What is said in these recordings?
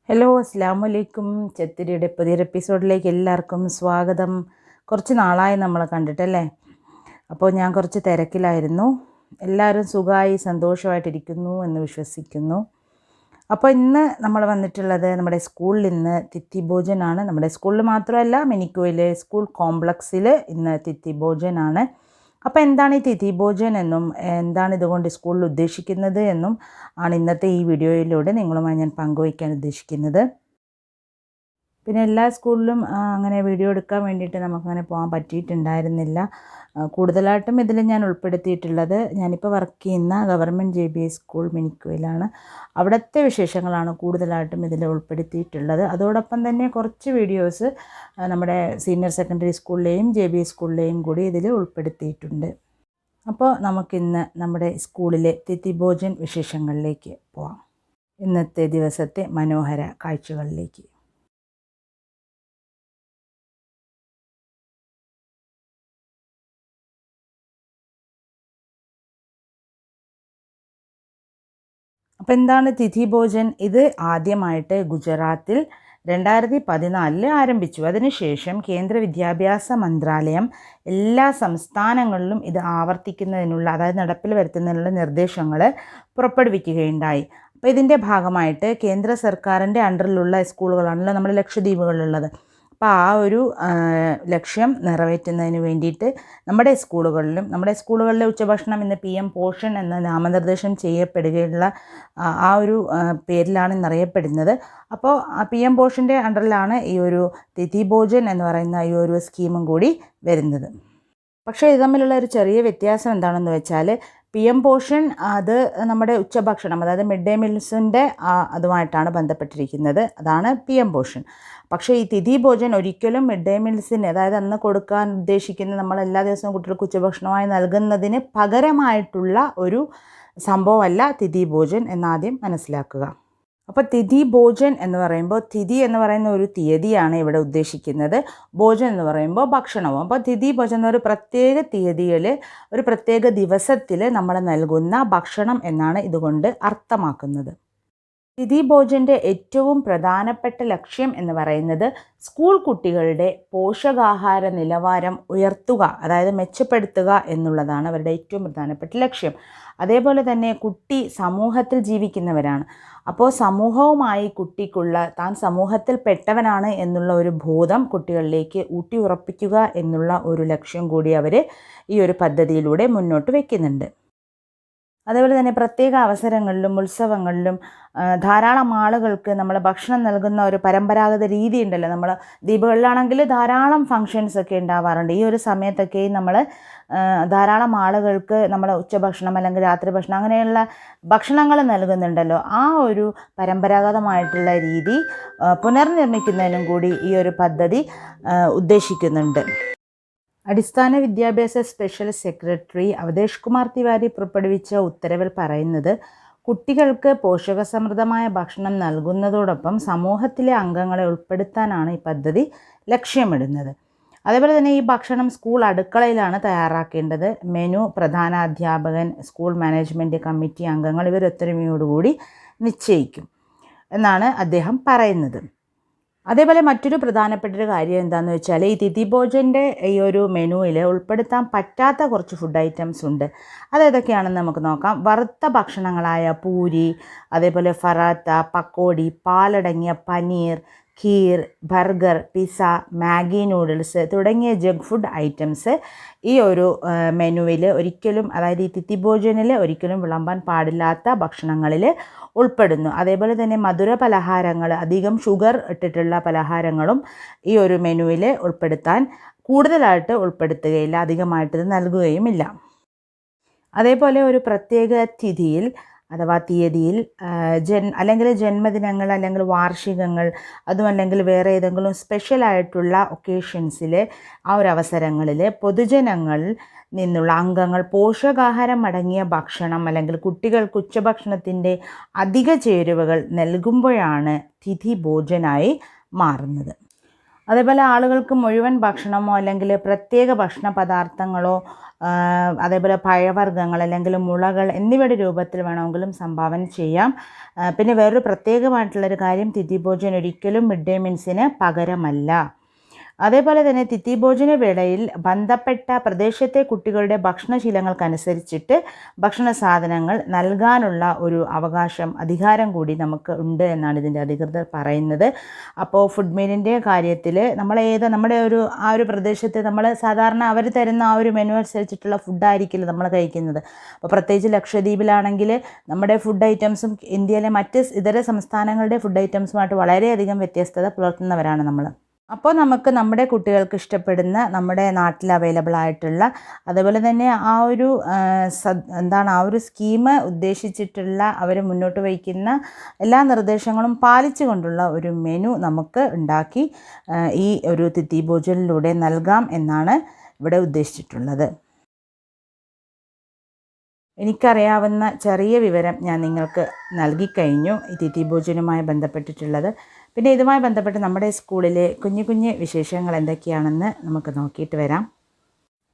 Hello അസ്സാം വലൈക്കും. ചെത്തിരിയുടെ പുതിയൊരു എപ്പിസോഡിലേക്ക് എല്ലാവർക്കും സ്വാഗതം. കുറച്ച് നാളായി നമ്മളെ കണ്ടിട്ടല്ലേ. അപ്പോൾ ഞാൻ കുറച്ച് തിരക്കിലായിരുന്നു. എല്ലാവരും സുഖമായി സന്തോഷമായിട്ടിരിക്കുന്നു എന്ന് വിശ്വസിക്കുന്നു. അപ്പോൾ ഇന്ന് നമ്മൾ വന്നിട്ടുള്ളത് നമ്മുടെ സ്കൂളിൽ ഇന്ന് തിഥി ഭോജനാണ്. നമ്മുടെ സ്കൂളിൽ മാത്രമല്ല, മിനിക്കോയിലെ സ്കൂൾ കോംപ്ലക്സിൽ ഇന്ന് തിഥി ഭോജനാണ്. അപ്പോൾ എന്താണ് ഈ തിഥി ഭോജൻ എന്നും എന്താണ് ഇതുകൊണ്ട് സ്കൂളിൽ ഉദ്ദേശിക്കുന്നത് എന്നും ആണ് ഇന്നത്തെ ഈ വീഡിയോയിലൂടെ നിങ്ങളുമായി ഞാൻ പങ്കുവയ്ക്കാൻ ഉദ്ദേശിക്കുന്നത്. പിന്നെ എല്ലാ സ്കൂളിലും അങ്ങനെ വീഡിയോ എടുക്കാൻ വേണ്ടിയിട്ട് നമുക്കങ്ങനെ പോകാൻ പറ്റിയിട്ടുണ്ടായിരുന്നില്ല. കൂടുതലായിട്ടും ഇതിൽ ഞാൻ ഉൾപ്പെടുത്തിയിട്ടുള്ളത് ഞാനിപ്പോൾ വർക്ക് ചെയ്യുന്ന ഗവൺമെൻറ് JBS സ്കൂൾ മിനിക്കോയിലാണ്. അവിടുത്തെ വിശേഷങ്ങളാണ് കൂടുതലായിട്ടും ഇതിൽ ഉൾപ്പെടുത്തിയിട്ടുള്ളത്. അതോടൊപ്പം തന്നെ കുറച്ച് വീഡിയോസ് നമ്മുടെ സീനിയർ സെക്കൻഡറി സ്കൂളിലെയും JBS സ്കൂളിലെയും കൂടി ഇതിൽ ഉൾപ്പെടുത്തിയിട്ടുണ്ട്. അപ്പോൾ നമുക്കിന്ന് നമ്മുടെ സ്കൂളിലെ തിഥി ഭോജൻ വിശേഷങ്ങളിലേക്ക് പോവാം. ഇന്നത്തെ ദിവസത്തെ മനോഹര കാഴ്ചകളിലേക്ക്. അപ്പോൾ എന്താണ് തിഥി ഭോജൻ? ഇത് ആദ്യമായിട്ട് ഗുജറാത്തിൽ 2014 ആരംഭിച്ചു. അതിനുശേഷം കേന്ദ്ര വിദ്യാഭ്യാസ മന്ത്രാലയം എല്ലാ സംസ്ഥാനങ്ങളിലും ഇത് ആവർത്തിക്കുന്നതിനുള്ള, അതായത് നടപ്പിൽ വരുത്തുന്നതിനുള്ള നിർദ്ദേശങ്ങൾ പുറപ്പെടുവിക്കുകയുണ്ടായി. അപ്പോൾ ഇതിൻ്റെ ഭാഗമായിട്ട് കേന്ദ്ര സർക്കാരിൻ്റെ അണ്ടറിലുള്ള സ്കൂളുകളാണല്ലോ നമ്മുടെ ലക്ഷദ്വീപുകളിലുള്ളത്. അപ്പോൾ ആ ഒരു ലക്ഷ്യം നിറവേറ്റുന്നതിന് വേണ്ടിയിട്ട് നമ്മുടെ സ്കൂളുകളിലെ ഉച്ചഭക്ഷണം ഇന്ന് PM പോഷൻ എന്ന നാമനിർദ്ദേശം ചെയ്യപ്പെടുകയുള്ള ആ ഒരു പേരിലാണ് ഇന്നറിയപ്പെടുന്നത്. അപ്പോൾ PM പോഷൻ്റെ അണ്ടറിലാണ് ഈ ഒരു തിഥി ഭോജൻ എന്ന് പറയുന്ന ഈ ഒരു സ്കീമും കൂടി വരുന്നത്. പക്ഷേ ഇത് തമ്മിലുള്ള ഒരു ചെറിയ വ്യത്യാസം എന്താണെന്ന് വെച്ചാൽ, PM പോഷൻ അത് നമ്മുടെ ഉച്ചഭക്ഷണം, അതായത് മിഡ് ഡേ മീൽസിൻ്റെ അതുമായിട്ടാണ് ബന്ധപ്പെട്ടിരിക്കുന്നത്. അതാണ് PM പോഷൻ. പക്ഷേ ഈ തിഥി ഭോജൻ ഒരിക്കലും മിഡ് ഡേ മീൽസിന്, അതായത് അന്ന് കൊടുക്കാൻ ഉദ്ദേശിക്കുന്ന നമ്മൾ എല്ലാ ദിവസവും കുട്ടികൾക്ക് ഉച്ചഭക്ഷണമായി നൽകുന്നതിന് പകരമായിട്ടുള്ള ഒരു സംഭവമല്ല തിഥി ഭോജൻ എന്നാദ്യം മനസ്സിലാക്കുക. അപ്പോൾ തിഥി ഭോജൻ എന്ന് പറയുമ്പോൾ, തിഥി എന്ന് പറയുന്ന ഒരു തീയതിയാണ് ഇവിടെ ഉദ്ദേശിക്കുന്നത്. ഭോജൻ എന്ന് പറയുമ്പോൾ ഭക്ഷണവും. അപ്പോൾ തിഥി ഭോജൻ എന്ന ഒരു പ്രത്യേക തീയതിയിൽ, ഒരു പ്രത്യേക ദിവസത്തിൽ നമ്മൾ നൽകുന്ന ഭക്ഷണം എന്നാണ് ഇതുകൊണ്ട് അർത്ഥമാക്കുന്നത്. തിഥി ഭോജൻ്റെ ഏറ്റവും പ്രധാനപ്പെട്ട ലക്ഷ്യം എന്ന് പറയുന്നത് സ്കൂൾ കുട്ടികളുടെ പോഷകാഹാര നിലവാരം ഉയർത്തുക, അതായത് മെച്ചപ്പെടുത്തുക എന്നുള്ളതാണ് അവരുടെ ഏറ്റവും പ്രധാനപ്പെട്ട ലക്ഷ്യം. അതേപോലെ തന്നെ കുട്ടി സമൂഹത്തിൽ ജീവിക്കുന്നവരാണ്. അപ്പോൾ സമൂഹവുമായി കുട്ടിക്കുള്ള, താൻ സമൂഹത്തിൽ പെട്ടവനാണ് എന്നുള്ള ഒരു ബോധം കുട്ടികളിലേക്ക് ഊട്ടി ഉറപ്പിക്കുക എന്നുള്ള ഒരു ലക്ഷ്യം കൂടി അവർ ഈ ഒരു പദ്ധതിയിലൂടെ മുന്നോട്ട് വയ്ക്കുന്നുണ്ട്. അതേപോലെ തന്നെ പ്രത്യേക അവസരങ്ങളിലും ഉത്സവങ്ങളിലും ധാരാളം ആളുകൾക്ക് നമ്മൾ ഭക്ഷണം നൽകുന്ന ഒരു പരമ്പരാഗത രീതി ഉണ്ടല്ലോ. നമ്മൾ ദ്വീപുകളിലാണെങ്കിൽ ധാരാളം ഫങ്ഷൻസ് ഒക്കെ ഉണ്ടാവാറുണ്ട്. ഈ ഒരു സമയത്തൊക്കെ നമ്മൾ ധാരാളം ആളുകൾക്ക് നമ്മൾ ഉച്ചഭക്ഷണം അല്ലെങ്കിൽ രാത്രി ഭക്ഷണം അങ്ങനെയുള്ള ഭക്ഷണങ്ങൾ നൽകുന്നുണ്ടല്ലോ. ആ ഒരു പരമ്പരാഗതമായിട്ടുള്ള രീതി പുനർനിർമ്മിക്കുന്നതിനും കൂടി ഈ ഒരു പദ്ധതി ഉദ്ദേശിക്കുന്നുണ്ട്. അടിസ്ഥാന വിദ്യാഭ്യാസ സ്പെഷ്യൽ സെക്രട്ടറി അവധേഷ് കുമാർ തിവാരി പുറപ്പെടുവിച്ച ഉത്തരവിൽ പറയുന്നത്, കുട്ടികൾക്ക് പോഷകസമൃദ്ധമായ ഭക്ഷണം നൽകുന്നതോടൊപ്പം സമൂഹത്തിലെ അംഗങ്ങളെ ഉൾപ്പെടുത്താനാണ് ഈ പദ്ധതി ലക്ഷ്യമിടുന്നത്. അതേപോലെ തന്നെ ഈ ഭക്ഷണം സ്കൂൾ അടുക്കളയിലാണ് തയ്യാറാക്കേണ്ടത്. മെനു പ്രധാനാധ്യാപകൻ, സ്കൂൾ മാനേജ്മെൻറ്റ് കമ്മിറ്റി അംഗങ്ങൾ ഇവർ ഒത്തൊരുമയോടുകൂടി നിശ്ചയിക്കും എന്നാണ് അദ്ദേഹം പറയുന്നത്. അതേപോലെ മറ്റൊരു പ്രധാനപ്പെട്ടൊരു കാര്യം എന്താണെന്ന് വെച്ചാൽ, ഈ തിഥി ഭോജൻ്റെ ഈ ഒരു മെനുവിൽ ഉൾപ്പെടുത്താൻ പറ്റാത്ത കുറച്ച് ഫുഡ് ഐറ്റംസ് ഉണ്ട്. അതേതൊക്കെയാണെന്ന് നമുക്ക് നോക്കാം. വറുത്ത ഭക്ഷണങ്ങളായ പൂരി, അതേപോലെ ഫറാത്ത, പക്കോടി, പാലടങ്ങിയ paneer, kheer, burger, pizza, Maggi noodles തുടങ്ങിയ ജങ്ക് ഫുഡ് ഐറ്റംസ് ഈ ഒരു മെനുവിൽ ഒരിക്കലും, അതായത് ഈ തിഥി ഭോജനിൽ ഒരിക്കലും വിളമ്പാൻ പാടില്ലാത്ത ഭക്ഷണങ്ങളിൽ ഉൾപ്പെടുന്നു. അതേപോലെ തന്നെ മധുര പലഹാരങ്ങൾ, അധികം ഷുഗർ ഇട്ടിട്ടുള്ള പലഹാരങ്ങളും ഈ ഒരു മെനുവിൽ കൂടുതലായിട്ട് ഉൾപ്പെടുത്തുകയില്ല, അധികമായിട്ട് നൽകുകയുമില്ല. അതേപോലെ ഒരു പ്രത്യേക തിഥിയിൽ അഥവാ തീയതിയിൽ അല്ലെങ്കിൽ ജന്മദിനങ്ങൾ അല്ലെങ്കിൽ വാർഷികങ്ങൾ, അതുമല്ലെങ്കിൽ വേറെ ഏതെങ്കിലും സ്പെഷ്യലായിട്ടുള്ള ഒക്കേഷൻസിൽ ആ ഒരു അവസരങ്ങളിൽ പൊതുജനങ്ങൾ നിന്നുള്ള അംഗങ്ങൾ പോഷകാഹാരം അടങ്ങിയ ഭക്ഷണം അല്ലെങ്കിൽ കുട്ടികൾക്ക് ഉച്ചഭക്ഷണത്തിൻ്റെ അധിക ചേരുവകൾ നൽകുമ്പോഴാണ് തിഥി ഭോജനായി മാറുന്നത്. അതേപോലെ ആളുകൾക്ക് മുഴുവൻ ഭക്ഷണമോ അല്ലെങ്കിൽ പ്രത്യേക ഭക്ഷണ പദാർത്ഥങ്ങളോ അതേപോലെ പഴവർഗ്ഗങ്ങൾ അല്ലെങ്കിൽ മുളകൾ എന്നിവയുടെ രൂപത്തിൽ വേണമെങ്കിലും സംഭാവന ചെയ്യാം. പിന്നെ വേറൊരു പ്രത്യേകമായിട്ടുള്ളൊരു കാര്യം, തിഥി ഭോജൻ ഒരിക്കലും മിഡ് ഡേ മീൽസിന് പകരമല്ല. അതേപോലെ തന്നെ തിഥി ഭോജന വേളയിൽ ബന്ധപ്പെട്ട പ്രദേശത്തെ കുട്ടികളുടെ ഭക്ഷണശീലങ്ങൾക്കനുസരിച്ചിട്ട് ഭക്ഷണ സാധനങ്ങൾ നൽകാനുള്ള ഒരു അധികാരം കൂടി നമുക്ക് ഉണ്ട് എന്നാണ് ഇതിൻ്റെ അധികൃതർ പറയുന്നത്. അപ്പോൾ ഫുഡ് മീലിൻ്റെ കാര്യത്തിൽ നമ്മുടെ ആ ഒരു പ്രദേശത്ത് നമ്മൾ സാധാരണ അവർ തരുന്ന ആ ഒരു മെനു അനുസരിച്ചിട്ടുള്ള ഫുഡായിരിക്കില്ല നമ്മൾ കഴിക്കുന്നത്. അപ്പോൾ പ്രത്യേകിച്ച് ലക്ഷദ്വീപിലാണെങ്കിൽ നമ്മുടെ ഫുഡ് ഐറ്റംസും ഇന്ത്യയിലെ മറ്റ് ഇതര സംസ്ഥാനങ്ങളുടെ ഫുഡ് ഐറ്റംസുമായിട്ട് വളരെയധികം വ്യത്യസ്തത പുലർത്തുന്നവരാണ് നമ്മൾ. അപ്പോൾ നമുക്ക് നമ്മുടെ കുട്ടികൾക്ക് ഇഷ്ടപ്പെടുന്ന നമ്മുടെ നാട്ടിൽ അവൈലബിൾ ആയിട്ടുള്ള, അതുപോലെ തന്നെ ആ ഒരു സ്കീം ഉദ്ദേശിച്ചിട്ടുള്ള അവർ മുന്നോട്ട് വയ്ക്കുന്ന എല്ലാ നിർദ്ദേശങ്ങളും പാലിച്ചുകൊണ്ടുള്ള ഒരു മെനു നമുക്ക് ഉണ്ടാക്കി ഈ ഒരു തിഥി ഭോജനിലൂടെ നൽകാം എന്നാണ് ഇവിടെ ഉദ്ദേശിച്ചിട്ടുള്ളത്. എനിക്കറിയാവുന്ന ചെറിയ വിവരം ഞാൻ നിങ്ങൾക്ക് നൽകിക്കഴിഞ്ഞു ഈ തിഥി ഭോജനുമായി ബന്ധപ്പെട്ടിട്ടുള്ളത്. പിന്നെ ഇതുമായി ബന്ധപ്പെട്ട് നമ്മുടെ സ്കൂളിലെ കുഞ്ഞു കുഞ്ഞു വിശേഷങ്ങൾ എന്തൊക്കെയാണെന്ന് നമുക്ക് നോക്കിയിട്ട് വരാം.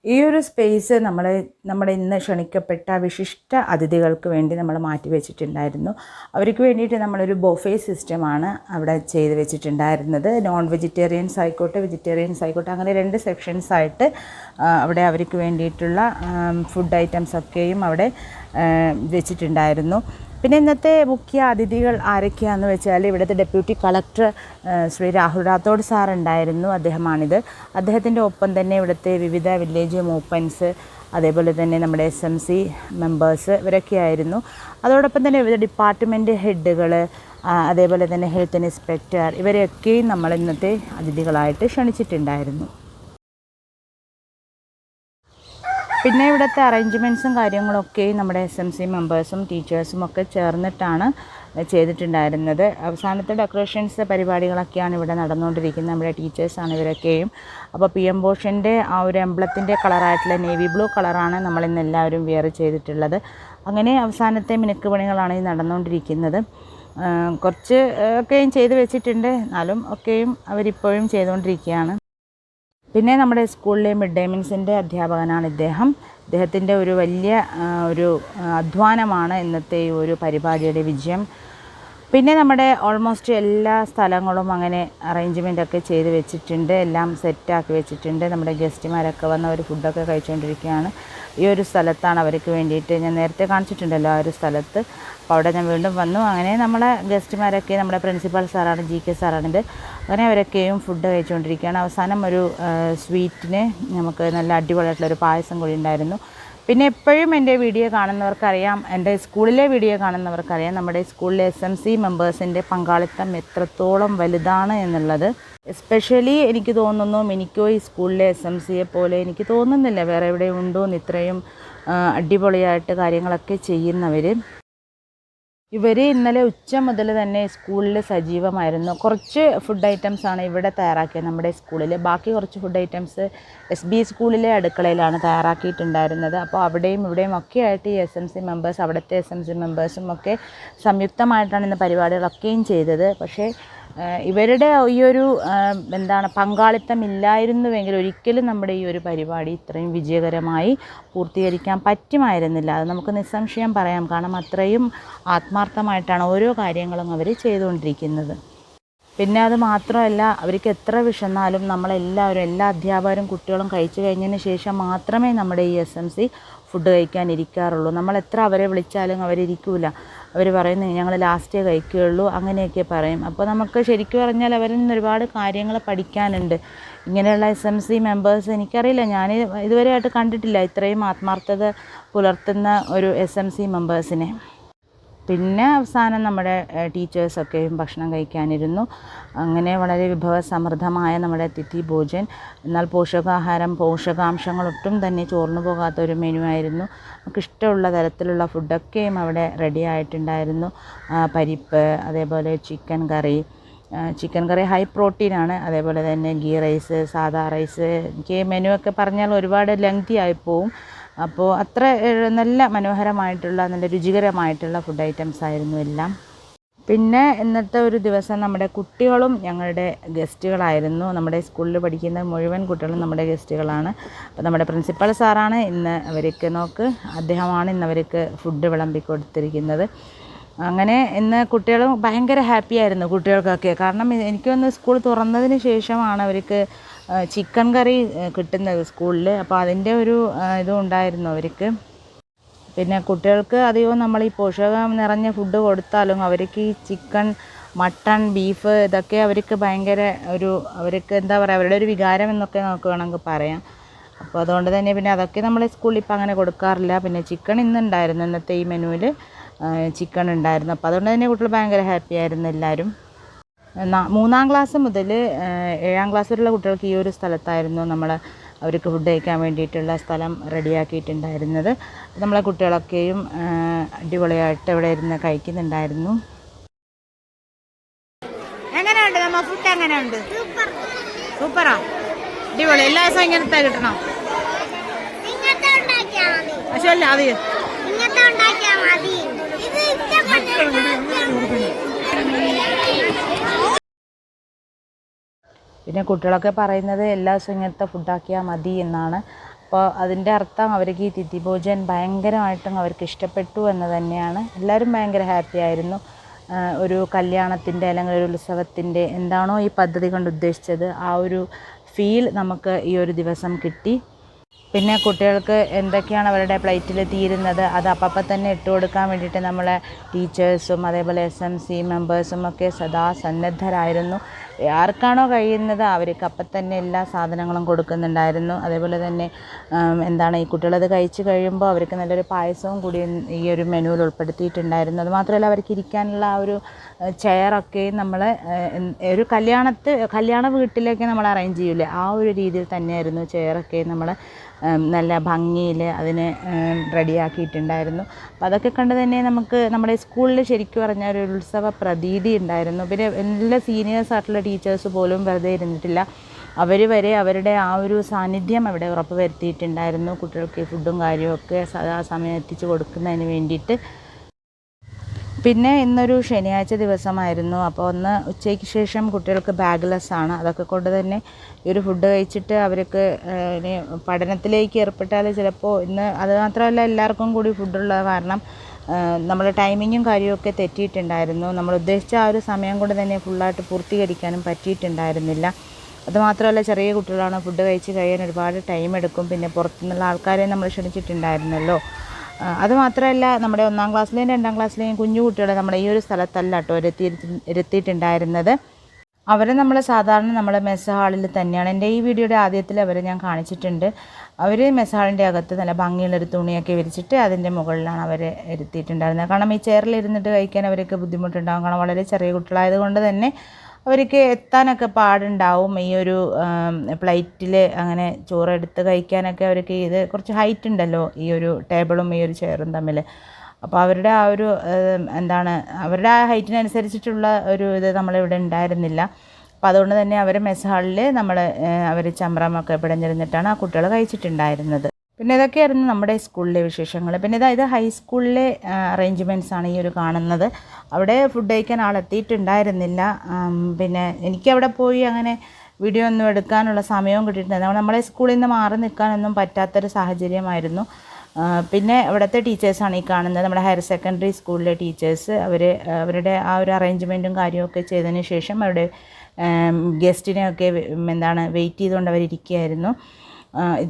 ഈ ഒരു സ്പേസ് നമ്മുടെ ഇന്ന് ക്ഷണിക്കപ്പെട്ട വിശിഷ്ട അതിഥികൾക്ക് വേണ്ടി നമ്മൾ മാറ്റി വെച്ചിട്ടുണ്ടായിരുന്നു. അവർക്ക് വേണ്ടിയിട്ട് നമ്മളൊരു ബൊഫേ സിസ്റ്റമാണ് അവിടെ ചെയ്ത് വെച്ചിട്ടുണ്ടായിരുന്നത്. നോൺ വെജിറ്റേറിയൻസ് ആയിക്കോട്ടെ വെജിറ്റേറിയൻസ് ആയിക്കോട്ടെ, അങ്ങനെ 2 സെക്ഷൻസ് ആയിട്ട് അവിടെ അവർക്ക് വേണ്ടിയിട്ടുള്ള ഫുഡ് ഐറ്റംസൊക്കെയും അവിടെ വെച്ചിട്ടുണ്ടായിരുന്നു. പിന്നെ ഇന്നത്തെ മുഖ്യ അതിഥികൾ ആരൊക്കെയാണെന്ന് വെച്ചാൽ, ഇവിടുത്തെ deputy collector Shri Rahul Rathod sir ഉണ്ടായിരുന്നു. അദ്ദേഹമാണിത്. അദ്ദേഹത്തിൻ്റെ ഒപ്പം തന്നെ ഇവിടുത്തെ വിവിധ വില്ലേജ് മൂപ്പൻസ്, അതേപോലെ തന്നെ നമ്മുടെ SMC മെമ്പേഴ്സ്, ഇവരൊക്കെയായിരുന്നു. അതോടൊപ്പം തന്നെ വിവിധ ഡിപ്പാർട്ട്മെൻറ്റ് ഹെഡുകൾ, അതേപോലെ തന്നെ ഹെൽത്ത് ഇൻസ്പെക്ടർ, ഇവരെയൊക്കെയും നമ്മൾ ഇന്നത്തെ അതിഥികളായിട്ട് ക്ഷണിച്ചിട്ടുണ്ടായിരുന്നു. പിന്നെ ഇവിടുത്തെ അറേഞ്ച്മെൻറ്റ്സും കാര്യങ്ങളൊക്കെയും നമ്മുടെ SMC മെമ്പേഴ്സും ടീച്ചേഴ്സും ഒക്കെ ചേർന്നിട്ടാണ് ചെയ്തിട്ടുണ്ടായിരുന്നത്. അവസാനത്തെ ഡെക്കറേഷൻസ് പരിപാടികളൊക്കെയാണ് ഇവിടെ നടന്നുകൊണ്ടിരിക്കുന്നത്. നമ്മുടെ ടീച്ചേഴ്സാണ് ഇവരൊക്കെയും. അപ്പോൾ PM പോഷൻ്റെ ആ ഒരു എംബ്ലത്തിൻ്റെ കളറായിട്ടുള്ള നേവി ബ്ലൂ കളറാണ് നമ്മളിന്ന് എല്ലാവരും വെയർ ചെയ്തിട്ടുള്ളത്. അങ്ങനെ അവസാനത്തെ മിനുക്ക് പണികളാണ് ഈ നടന്നുകൊണ്ടിരിക്കുന്നത്. കുറച്ച് ഒക്കെയും ചെയ്ത് വെച്ചിട്ടുണ്ട്, എന്നാലും ഒക്കെയും അവരിപ്പോഴും ചെയ്തുകൊണ്ടിരിക്കുകയാണ്. പിന്നെ നമ്മുടെ സ്കൂളിലെ മിഡ് ഡേ മീൽസിൻ്റെ അധ്യാപകനാണ് ഇദ്ദേഹത്തിൻ്റെ ഒരു വലിയ അധ്വാനമാണ് ഇന്നത്തെ ഈ ഒരു പരിപാടിയുടെ വിജയം. പിന്നെ നമ്മുടെ ഓൾമോസ്റ്റ് എല്ലാ സ്ഥലങ്ങളും അങ്ങനെ അറേഞ്ച്മെൻ്റൊക്കെ ചെയ്ത് വെച്ചിട്ടുണ്ട്, എല്ലാം സെറ്റാക്കി വെച്ചിട്ടുണ്ട്. നമ്മുടെ ഗസ്റ്റുമാരൊക്കെ വന്ന് അവർ ഫുഡൊക്കെ കഴിച്ചുകൊണ്ടിരിക്കുകയാണ്. ഈ ഒരു സ്ഥലത്താണ് അവർക്ക് വേണ്ടിയിട്ട്, ഞാൻ നേരത്തെ കാണിച്ചിട്ടുണ്ടല്ലോ ആ ഒരു സ്ഥലത്ത്. അപ്പോൾ അവിടെ ഞാൻ വീണ്ടും വന്നു. അങ്ങനെ നമ്മളെ ഗസ്റ്റുമാരൊക്കെ, നമ്മുടെ പ്രിൻസിപ്പൽ സാറാണ്, GK സാറാണിത്. അങ്ങനെ അവരൊക്കെയും ഫുഡ് കഴിച്ചുകൊണ്ടിരിക്കുകയാണ്. അവസാനം ഒരു സ്വീറ്റിന് നമുക്ക് നല്ല അടിപൊളിയായിട്ടുള്ളൊരു പായസം കൂടി ഉണ്ടായിരുന്നു. പിന്നെ എപ്പോഴും എൻ്റെ വീഡിയോ കാണുന്നവർക്കറിയാം, എൻ്റെ സ്കൂളിലെ വീഡിയോ കാണുന്നവർക്കറിയാം, നമ്മുടെ സ്കൂളിലെ SMC മെമ്പേഴ്സിൻ്റെ പങ്കാളിത്തം എത്രത്തോളം വലുതാണ് എന്നുള്ളത്. എസ്പെഷ്യലി എനിക്ക് തോന്നുന്നു, എനിക്കോ ഈ സ്കൂളിലെ SMCയെ പോലെ എനിക്ക് തോന്നുന്നില്ല വേറെ എവിടെ ഉണ്ടോ എന്ന് ഇത്രയും അടിപൊളിയായിട്ട് കാര്യങ്ങളൊക്കെ ചെയ്യുന്നവർ. ഇവർ ഇന്നലെ ഉച്ച മുതൽ തന്നെ സ്കൂളിൽ സജീവമായിരുന്നു. കുറച്ച് ഫുഡ് ഐറ്റംസാണ് ഇവിടെ തയ്യാറാക്കിയത് നമ്മുടെ സ്കൂളിൽ. ബാക്കി കുറച്ച് ഫുഡ് ഐറ്റംസ് SB സ്കൂളിലെ അടുക്കളയിലാണ് തയ്യാറാക്കിയിട്ടുണ്ടായിരുന്നത്. അപ്പോൾ അവിടെയും ഇവിടെയും ഒക്കെ ആയിട്ട് ഈ SMC മെമ്പേഴ്സ്, അവിടുത്തെ SMC മെമ്പേഴ്സും ഒക്കെ സംയുക്തമായിട്ടാണ് ഇന്ന് പരിപാടികളൊക്കെയും ചെയ്തത്. പക്ഷേ ഇവരുടെ ഈ ഒരു പങ്കാളിത്തം ഇല്ലായിരുന്നുവെങ്കിൽ ഒരിക്കലും നമ്മുടെ ഈ ഒരു പരിപാടി ഇത്രയും വിജയകരമായി പൂർത്തീകരിക്കാൻ പറ്റുമായിരുന്നില്ല. അത് നമുക്ക് നിസ്സംശയം പറയാം. കാരണം അത്രയും ആത്മാർത്ഥമായിട്ടാണ് ഓരോ കാര്യങ്ങളും അവർ ചെയ്തുകൊണ്ടിരിക്കുന്നത്. പിന്നെ അത് മാത്രമല്ല, അവർക്ക് എത്ര വിശന്നാലും നമ്മളെല്ലാവരും, എല്ലാ അധ്യാപകരും കുട്ടികളും കഴിച്ചു കഴിഞ്ഞതിന് ശേഷം മാത്രമേ നമ്മുടെ ഈ SMC ഫുഡ് കഴിക്കാൻ ഇരിക്കാറുള്ളൂ. നമ്മൾ എത്ര അവരെ വിളിച്ചാലും അവരിരിക്കില്ല. അവർ പറയുന്നത് ഞങ്ങൾ ലാസ്റ്റേ കഴിക്കുകയുള്ളൂ, അങ്ങനെയൊക്കെ പറയും. അപ്പോൾ നമുക്ക് ശരിക്കും പറഞ്ഞാൽ അവരിൽ നിന്ന് ഒരുപാട് കാര്യങ്ങൾ പഠിക്കാനുണ്ട്. ഇങ്ങനെയുള്ള SMC മെമ്പേഴ്സ് എനിക്കറിയില്ല, ഞാൻ ഇതുവരെയായിട്ട് കണ്ടിട്ടില്ല ഇത്രയും ആത്മാർത്ഥത പുലർത്തുന്ന ഒരു SMC മെമ്പേഴ്സിനെ. പിന്നെ അവസാനം നമ്മുടെ ടീച്ചേഴ്സൊക്കെയും ഭക്ഷണം കഴിക്കാനിരുന്നു. അങ്ങനെ വളരെ വിഭവസമൃദ്ധമായ നമ്മുടെ തിഥി ഭോജൻ, എന്നാൽ പോഷകാംശങ്ങളൊട്ടും തന്നെ ചോർന്നു പോകാത്ത ഒരു മെനു ആയിരുന്നു. നമുക്കിഷ്ടമുള്ള തരത്തിലുള്ള ഫുഡൊക്കെയും അവിടെ റെഡി ആയിട്ടുണ്ടായിരുന്നു. പരിപ്പ്, അതേപോലെ ചിക്കൻ കറി ഹൈ പ്രോട്ടീനാണ്. അതേപോലെ തന്നെ ഗീ റൈസ്, സാദാ റൈസ്. എനിക്ക് മെനു ഒക്കെ പറഞ്ഞാൽ ഒരുപാട് ലെങ്തി ആയിപ്പോവും. അപ്പോൾ അത്ര നല്ല മനോഹരമായിട്ടുള്ള, നല്ല രുചികരമായിട്ടുള്ള ഫുഡ് ഐറ്റംസ് ആയിരുന്നു എല്ലാം. പിന്നെ ഇന്നത്തെ ഒരു ദിവസം നമ്മുടെ കുട്ടികളും ഞങ്ങളുടെ ഗസ്റ്റുകളായിരുന്നു. നമ്മുടെ സ്കൂളിൽ പഠിക്കുന്ന മുഴുവൻ കുട്ടികളും നമ്മുടെ ഗസ്റ്റുകളാണ്. അപ്പോൾ നമ്മുടെ പ്രിൻസിപ്പൽ സാറാണ് ഇന്ന് അവർക്ക് അദ്ദേഹമാണ് ഇന്ന് അവർക്ക് ഫുഡ് വിളമ്പി കൊടുത്തിരിക്കുന്നത്. അങ്ങനെ ഇന്ന് കുട്ടികളും ഭയങ്കര ഹാപ്പി ആയിരുന്നു കുട്ടികൾക്കൊക്കെ. കാരണം എനിക്കൊന്ന് സ്കൂൾ തുറന്നതിന് ശേഷമാണ് അവർക്ക് ചിക്കൻ കറി കിട്ടുന്നത് സ്കൂളിൽ. അപ്പോൾ അതിൻ്റെ ഒരു ഇതും ഉണ്ടായിരുന്നു അവർക്ക്. പിന്നെ കുട്ടികൾക്ക് അധികവും നമ്മൾ ഈ പോഷകം നിറഞ്ഞ ഫുഡ് കൊടുത്താലും അവർക്ക് ഈ ചിക്കൻ, മട്ടൺ, ബീഫ് ഇതൊക്കെ അവർക്ക് ഭയങ്കര അവർക്ക് എന്താ പറയുക, അവരുടെ ഒരു വികാരം എന്നൊക്കെ നമുക്ക് വേണമെങ്കിൽ പറയാം. അപ്പോൾ അതുകൊണ്ട് തന്നെ പിന്നെ അതൊക്കെ നമ്മൾ സ്കൂളിൽ ഇപ്പം അങ്ങനെ കൊടുക്കാറില്ല. പിന്നെ ചിക്കൻ ഇന്നുണ്ടായിരുന്നു, ഇന്നത്തെ ഈ മെനുവിൽ ചിക്കൻ ഉണ്ടായിരുന്നു. അപ്പോൾ അതുകൊണ്ട് തന്നെ കുട്ടികൾ ഭയങ്കര ഹാപ്പി ആയിരുന്നു എല്ലാവരും. 3ാം ക്ലാസ് മുതൽ 7ാം ക്ലാസ് വരെയുള്ള കുട്ടികൾക്ക് ഈ ഒരു സ്ഥലത്തായിരുന്നു നമ്മൾ അവർക്ക് ഫുഡ് കഴിക്കാൻ വേണ്ടിയിട്ടുള്ള സ്ഥലം റെഡിയാക്കിയിട്ടുണ്ടായിരുന്നത്. നമ്മളെ കുട്ടികളൊക്കെയും അടിപൊളിയായിട്ട് ഇവിടെ ഇരുന്ന് കഴിക്കുന്നുണ്ടായിരുന്നു. എങ്ങനെയുണ്ട് നമ്മ ഫുഡ്? എങ്ങനെയുണ്ട്? സൂപ്പറാ, അടിപൊളി. എല്ലാ ദിവസവും ഇങ്ങനത്തെ കിട്ടണം. പക്ഷേ അല്ല അത് പിന്നെ കുട്ടികളൊക്കെ പറയുന്നത് എല്ലാ ദിവസവും ഇങ്ങനത്തെ ഫുഡാക്കിയാൽ മതി എന്നാണ്. അപ്പോൾ അതിൻ്റെ അർത്ഥം അവർക്ക് ഈ തിഥി ഭോജൻ ഭയങ്കരമായിട്ടും അവർക്ക് ഇഷ്ടപ്പെട്ടു എന്ന് തന്നെയാണ്. എല്ലാവരും ഭയങ്കര ഹാപ്പി ആയിരുന്നു. ഒരു കല്യാണത്തിൻ്റെ അല്ലെങ്കിൽ ഒരു ഉത്സവത്തിൻ്റെ എന്താണോ ഈ പദ്ധതി കൊണ്ട് ഉദ്ദേശിച്ചത് ആ ഒരു ഫീൽ നമുക്ക് ഈ ഒരു ദിവസം കിട്ടി. പിന്നെ കുട്ടികൾക്ക് എന്തൊക്കെയാണ് അവരുടെ പ്ലേറ്റിൽ തീരുന്നത് അത് അപ്പം തന്നെ ഇട്ട് കൊടുക്കാൻ വേണ്ടിയിട്ട് നമ്മളെ ടീച്ചേഴ്സും അതേപോലെ SMC മെമ്പേഴ്സും ഒക്കെ സദാ സന്നദ്ധരായിരുന്നു. ആർക്കാണോ കഴിയുന്നത് അവർക്ക് അപ്പം തന്നെ എല്ലാ സാധനങ്ങളും കൊടുക്കുന്നുണ്ടായിരുന്നു. അതേപോലെ തന്നെ ഈ കുട്ടികളത് കഴിച്ച് കഴിയുമ്പോൾ അവർക്ക് നല്ലൊരു പായസവും കൂടി ഈ ഒരു മെനുവിൽ ഉൾപ്പെടുത്തിയിട്ടുണ്ടായിരുന്നു. അതുമാത്രമല്ല അവർക്ക് ഇരിക്കാനുള്ള ആ ഒരു ചെയറൊക്കെ നമ്മൾ ഒരു കല്യാണ വീട്ടിലേക്ക് നമ്മൾ അറേഞ്ച് ചെയ്യില്ലേ, ആ ഒരു രീതിയിൽ തന്നെയായിരുന്നു ചെയറൊക്കെ നമ്മൾ നല്ല ഭംഗിയിൽ അതിനെ റെഡിയാക്കിയിട്ടുണ്ടായിരുന്നു. അപ്പോൾ അതൊക്കെ കണ്ട് തന്നെ നമുക്ക് നമ്മുടെ സ്കൂളിൽ ശരിക്കും പറഞ്ഞാൽ ഒരു ഉത്സവ പ്രതീതി ഉണ്ടായിരുന്നു. പിന്നെ എല്ലാ സീനിയേഴ്സായിട്ടുള്ള ടീച്ചേഴ്സ് പോലും വെറുതെ ഇരുന്നിട്ടില്ല. അവർ വരെ അവരുടെ ആ ഒരു സാന്നിധ്യം അവിടെ ഉറപ്പ് വരുത്തിയിട്ടുണ്ടായിരുന്നു. കുട്ടികൾക്ക് ഫുഡും കാര്യമൊക്കെ സദാസമയം എത്തിച്ചു കൊടുക്കുന്നതിന് വേണ്ടിയിട്ട്. പിന്നെ ഇന്നൊരു ശനിയാഴ്ച ദിവസമായിരുന്നു. അപ്പോൾ ഒന്ന് ഉച്ചയ്ക്ക് ശേഷം കുട്ടികൾക്ക് ബാഗ്ലെസ് ആണ്. അതൊക്കെ കൊണ്ട് തന്നെ ഈ ഒരു ഫുഡ് കഴിച്ചിട്ട് അവർക്ക് ഇനി പഠനത്തിലേക്ക് ഏർപ്പെട്ടാൽ ചിലപ്പോൾ ഇന്ന് അത് മാത്രമല്ല എല്ലാവർക്കും കൂടി ഫുഡുള്ള കാരണം നമ്മുടെ ടൈമിങ്ങും കാര്യമൊക്കെ തെറ്റിയിട്ടുണ്ടായിരുന്നു. നമ്മൾ ഉദ്ദേശിച്ച ആ ഒരു സമയം കൊണ്ട് തന്നെ ഫുള്ളായിട്ട് പൂർത്തീകരിക്കാനും പറ്റിയിട്ടുണ്ടായിരുന്നില്ല. അതുമാത്രമല്ല ചെറിയ കുട്ടികളാണ്, ഫുഡ് കഴിച്ച് കഴിയാൻ ഒരുപാട് ടൈം എടുക്കും. പിന്നെ പുറത്തുനിന്നുള്ള ആൾക്കാരെ നമ്മൾ ക്ഷണിച്ചിട്ടുണ്ടായിരുന്നല്ലോ. അതുമാത്രമല്ല നമ്മുടെ 1ാം ക്ലാസ്സിലെയും 2ാം ക്ലാസ്സിലെയും കുഞ്ഞു കുട്ടികളെ നമ്മുടെ ഈ ഒരു സ്ഥലത്തല്ല കേട്ടോ ഇരുത്തിയിട്ടുണ്ടായിരുന്നത്. അവരെ നമ്മൾ സാധാരണ നമ്മുടെ മെസ്സ് ഹാളിൽ തന്നെയാണ്. എൻ്റെ ഈ വീഡിയോയുടെ ആദ്യത്തിൽ അവരെ ഞാൻ കാണിച്ചിട്ടുണ്ട്. അവർ മെസ്സ് ഹാളിൻ്റെ അകത്ത് നല്ല ഭംഗിയുള്ളൊരു തുണിയൊക്കെ വിരിച്ചിട്ട് അതിൻ്റെ മുകളിലാണ് അവരെ ഇരുത്തിയിട്ടുണ്ടായിരുന്നത്. കാരണം ഈ ചെയറിലിരുന്നിട്ട് കഴിക്കാൻ അവർക്ക് ബുദ്ധിമുട്ടുണ്ടാകും. കാരണം വളരെ ചെറിയ കുട്ടികളായതുകൊണ്ട് തന്നെ അവർക്ക് എത്താനൊക്കെ പാടുണ്ടാവും. ഈ ഒരു പ്ലേറ്റിൽ അങ്ങനെ ചോറെടുത്ത് കഴിക്കാനൊക്കെ അവർക്ക് ഇത് കുറച്ച് ഹൈറ്റ് ഉണ്ടല്ലോ ഈ ഒരു ടേബിളും ഈ ഒരു ചെയറും തമ്മിൽ. അപ്പോൾ അവരുടെ ആ ഒരു അവരുടെ ആ ഹൈറ്റിനനുസരിച്ചിട്ടുള്ള ഒരു ഇത് നമ്മളിവിടെ ഉണ്ടായിരുന്നില്ല. അപ്പോൾ അതുകൊണ്ട് തന്നെ അവർ മെസ്സ് ഹാളിൽ അവർ ചമ്രമൊക്കെ പിടഞ്ഞിരുന്നിട്ടാണ് ആ കുട്ടികൾ കഴിച്ചിട്ടുണ്ടായിരുന്നത്. പിന്നെ ഇതൊക്കെയായിരുന്നു നമ്മുടെ സ്കൂളിലെ വിശേഷങ്ങൾ. പിന്നെ ഇത് ഹൈസ്കൂളിലെ അറേഞ്ച്മെൻറ്റ്സ് ആണ് ഈ ഒരു കാണുന്നത്. അവിടെ ഫുഡ് കഴിക്കാൻ ആളെത്തിയിട്ടുണ്ടായിരുന്നില്ല. പിന്നെ എനിക്കവിടെ പോയി അങ്ങനെ വീഡിയോ ഒന്നും എടുക്കാനുള്ള സമയവും കിട്ടിയിട്ടുണ്ട്. നമ്മളെ സ്കൂളിൽ നിന്ന് മാറി നിൽക്കാനൊന്നും പറ്റാത്തൊരു സാഹചര്യമായിരുന്നു. പിന്നെ ഇവിടുത്തെ ടീച്ചേഴ്സാണ് ഈ കാണുന്നത്, നമ്മുടെ ഹയർ സെക്കൻഡറി സ്കൂളിലെ ടീച്ചേഴ്സ്. അവരുടെ ആ ഒരു അറേഞ്ച്മെൻറ്റും കാര്യമൊക്കെ ചെയ്തതിന് ശേഷം അവരുടെ ഗസ്റ്റിനെയൊക്കെ വെയിറ്റ് ചെയ്തുകൊണ്ട് അവരിയ്ക്കുകയായിരുന്നു.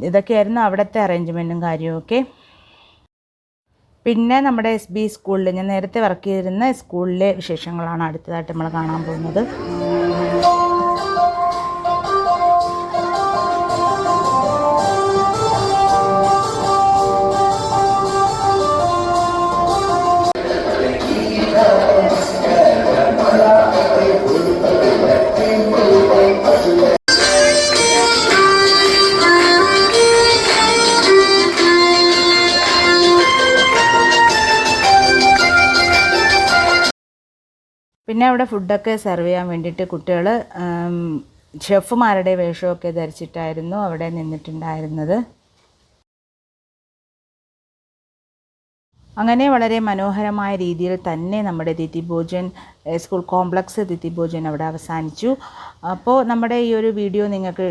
ഇതൊക്കെയായിരുന്നു അവിടുത്തെ അറേഞ്ച്മെൻറ്റും കാര്യമൊക്കെ. പിന്നെ നമ്മുടെ SB സ്കൂളിൽ ഞാൻ നേരത്തെ വർക്ക് ചെയ്തിരുന്ന സ്കൂളിലെ വിശേഷങ്ങളാണ് അടുത്തതായിട്ട് നമ്മൾ കാണാൻ പോകുന്നത്. പിന്നെ അവിടെ ഫുഡൊക്കെ സെർവ് ചെയ്യാൻ വേണ്ടിയിട്ട് കുട്ടികൾ ഷെഫുമാരുടെ വേഷമൊക്കെ ധരിച്ചിട്ടായിരുന്നു അവിടെ നിന്നിട്ടുണ്ടായിരുന്നത്. അങ്ങനെ വളരെ മനോഹരമായ രീതിയിൽ തന്നെ നമ്മുടെ തിഥിഭോജൻ സ്കൂൾ കോംപ്ലക്സ് തിഥിഭോജൻ അവിടെ അവസാനിച്ചു. അപ്പോൾ നമ്മുടെ ഈ ഒരു വീഡിയോ നിങ്ങൾക്ക്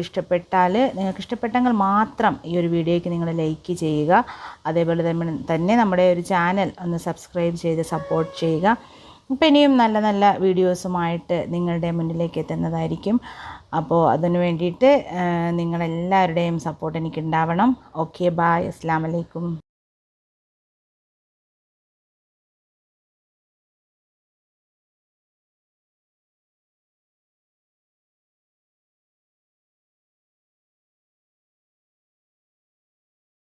ഇഷ്ടപ്പെട്ടെങ്കിൽ മാത്രം ഈ ഒരു വീഡിയോയ്ക്ക് നിങ്ങൾ ലൈക്ക് ചെയ്യുക. അതേപോലെ തന്നെ നമ്മുടെ ഒരു ചാനൽ ഒന്ന് സബ്സ്ക്രൈബ് ചെയ്ത് സപ്പോർട്ട് ചെയ്യുക. അപ്പോൾ ഇനിയും നല്ല നല്ല വീഡിയോസുമായിട്ട് നിങ്ങളുടെ മുന്നിലേക്ക് എത്തുന്നതായിരിക്കും. അപ്പോൾ അതിനു വേണ്ടിയിട്ട് നിങ്ങളെല്ലാവരുടെയും സപ്പോർട്ട് എനിക്കുണ്ടാവണം. ഓക്കെ, ബായ്, അസ്സലാമു അലൈക്കും.